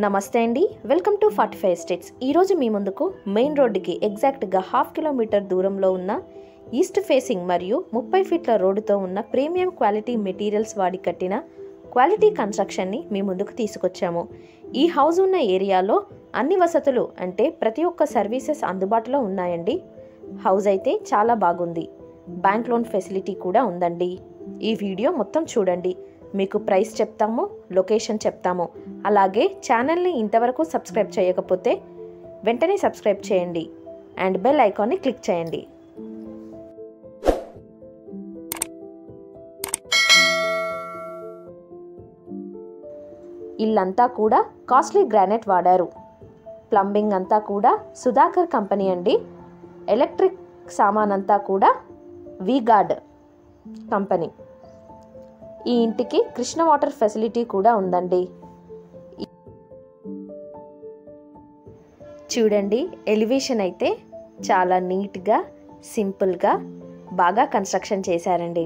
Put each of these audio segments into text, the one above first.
నమస్తే అండి, welcome to 45 estates. ఈరోజు మీ ముందుకు మెయిన్ రోడ్డుకి ఎగ్జాక్ట్గా 1/2 కిలోమీటర్ దూరంలో ఉన్న ఈస్ట్ ఫేసింగ్ మరియు 30 ఫీట్ల రోడ్డుతో ఉన్న ప్రీమియం క్వాలిటీ మెటీరియల్స్ వాడి కట్టిన క్వాలిటీ కన్స్ట్రక్షన్ని మీ ముందుకు తీసుకొచ్చాము. ఈ హౌస్ ఉన్న ఏరియాలో అన్ని వసతులు అంటే ప్రతి ఒక్క సర్వీసెస్ అందుబాటులో ఉన్నాయండి. హౌస్ అయితే చాలా బాగుంది. బ్యాంక్ లోన్ ఫెసిలిటీ కూడా ఉందండి. ఈ వీడియో మొత్తం చూడండి. మీకు ప్రైస్ చెప్తాము, లొకేషన్ చెప్తాము. అలాగే ఛానల్ని ఇంతవరకు సబ్స్క్రైబ్ చేయకపోతే వెంటనే సబ్స్క్రైబ్ చేయండి అండ్ బెల్ ఐకాన్ని క్లిక్ చేయండి. ఇల్లంతా కూడా కాస్ట్లీ గ్రానైట్ వాడారు. ప్లంబింగ్ అంతా కూడా సుధాకర్ కంపెనీ అండి. ఎలక్ట్రిక్ సామాన్ అంతా కూడా వీగార్డ్ కంపెనీ. ఈ ఇంటికి కృష్ణ వాటర్ ఫెసిలిటీ కూడా ఉందండి. చూడండి, ఎలివేషన్ అయితే చాలా నీట్గా సింపుల్గా బాగా కన్స్ట్రక్షన్ చేశారండి.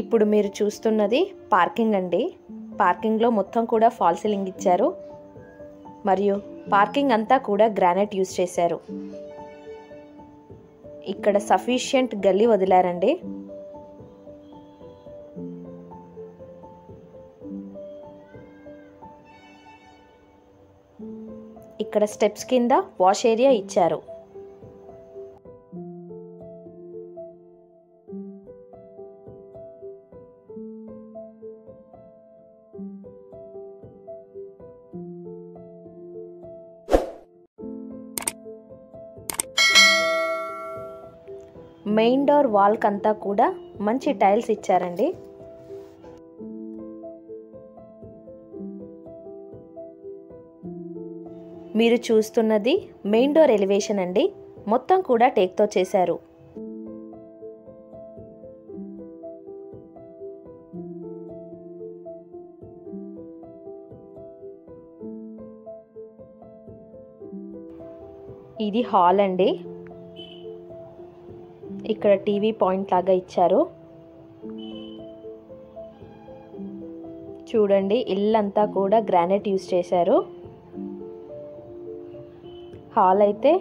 ఇప్పుడు మీరు చూస్తున్నది పార్కింగ్ అండి. పార్కింగ్లో మొత్తం కూడా ఫాల్ సీలింగ్ ఇచ్చారు మరియు పార్కింగ్ అంతా కూడా గ్రానైట్ యూజ్ చేశారు. ఇక్కడ సఫిషియంట్ గల్లీ వదిలారండి. ఇక్కడ స్టెప్స్ కింద వాష్ ఏరియా ఇచ్చారు. మెయిన్ డోర్ వాల్క్ అంతా కూడా మంచి టైల్స్ ఇచ్చారండి. మీరు చూస్తున్నది మెయిన్ డోర్ ఎలివేషన్ అండి. మొత్తం కూడా టేక్తో చేశారు. ఇది హాల్ అండి. ఇక్కడ టీవీ పాయింట్ లాగా ఇచ్చారు. చూడండి, ఇల్లంతా కూడా గ్రానైట్ యూజ్ చేశారు. హాల్ అయితే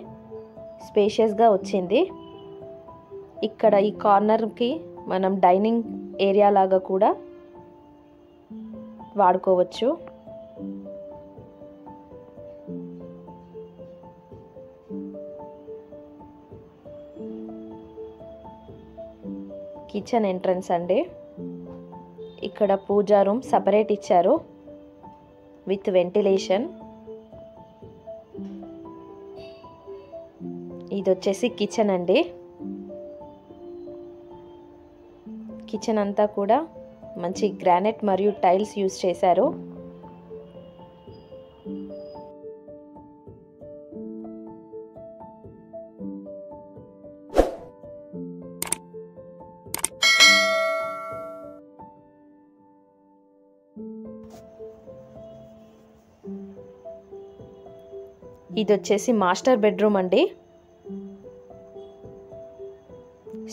స్పేషియస్గా వచ్చింది. ఇక్కడ ఈ కార్నర్కి మనం డైనింగ్ ఏరియా లాగా కూడా వాడుకోవచ్చు. కిచెన్ ఎంట్రన్స్ అండి. ఇక్కడ పూజా రూమ్ సపరేట్ ఇచ్చారు విత్ వెంటిలేషన్. ఇది వచ్చేసి కిచెన్ అండి. కిచెన్ అంతా కూడా మంచి గ్రానైట్ మరియు టైల్స్ యూజ్ చేశారు. ఇది వచ్చేసి మాస్టర్ బెడ్రూమ్ అండి.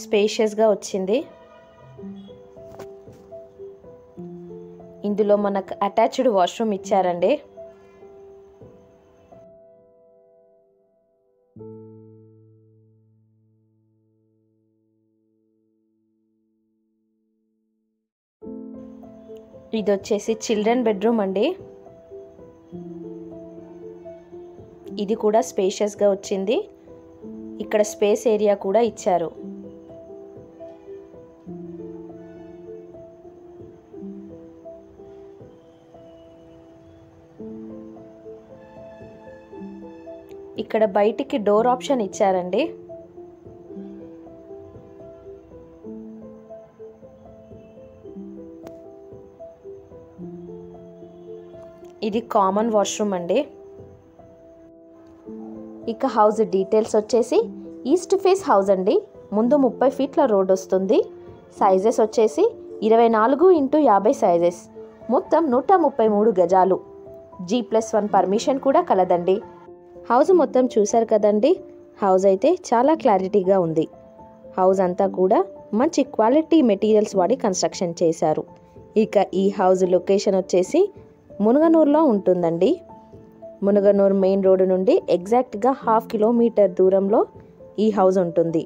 స్పేషియస్గా వచ్చింది. ఇందులో మనకు అటాచ్డ్ వాష్రూమ్ ఇచ్చారండి. ఇది వచ్చేసి చిల్డ్రన్ బెడ్రూమ్ అండి. ఇది కూడా స్పేషియస్గా వచ్చింది. ఇక్కడ స్పేస్ ఏరియా కూడా ఇచ్చారు. ఇక్కడ బయటికి డోర్ ఆప్షన్ ఇచ్చారండి. ఇది కామన్ వాష్రూమ్ అండి. ఇక హౌస్ డీటెయిల్స్ వచ్చేసి ఈస్ట్ ఫేస్ హౌస్ అండి. ముందు 30 ఫీట్ల రోడ్ వస్తుంది. సైజెస్ వచ్చేసి 24x50 సైజెస్. మొత్తం 133 గజాలు. G+1 పర్మిషన్ కూడా కలదండి. హౌస్ మొత్తం చూశారు కదండి. హౌస్ అయితే చాలా క్లారిటీగా ఉంది. హౌస్ అంతా కూడా మంచి క్వాలిటీ మెటీరియల్స్ వాడి కన్స్ట్రక్షన్ చేశారు. ఇక ఈ హౌస్ లొకేషన్ వచ్చేసి మునుగనూరులో ఉంటుందండి. మునుగనూరు మెయిన్ రోడ్డు నుండి ఎగ్జాక్ట్గా 1/2 కిలోమీటర్ దూరంలో ఈ హౌస్ ఉంటుంది.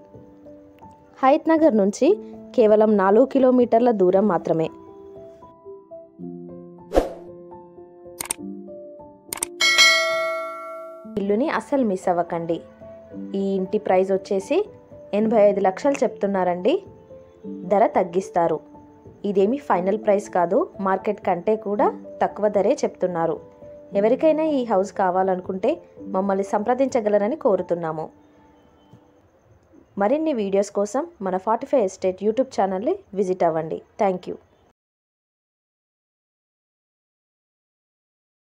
హయత్ నగర్ నుంచి కేవలం 4 కిలోమీటర్ల దూరం మాత్రమే. ఇల్లుని అస్సలు మిస్ అవ్వకండి. ఈ ఇంటి ప్రైస్ వచ్చేసి 85 లక్షలు చెప్తున్నారండి. ధర తగ్గిస్తారు. ఇదేమి ఫైనల్ ప్రైస్ కాదు, మార్కెట్ కంటే కూడా తక్కువ ధరే చెప్తున్నారు. ఎవరికైనా ఈ హౌస్ కావాలనుకుంటే మమ్మల్ని సంప్రదించగలరని కోరుతున్నాము. మరిన్ని వీడియోస్ కోసం మన 45 ఎస్టేట్ యూట్యూబ్ ఛానల్ని విజిట్ అవ్వండి. Thank you.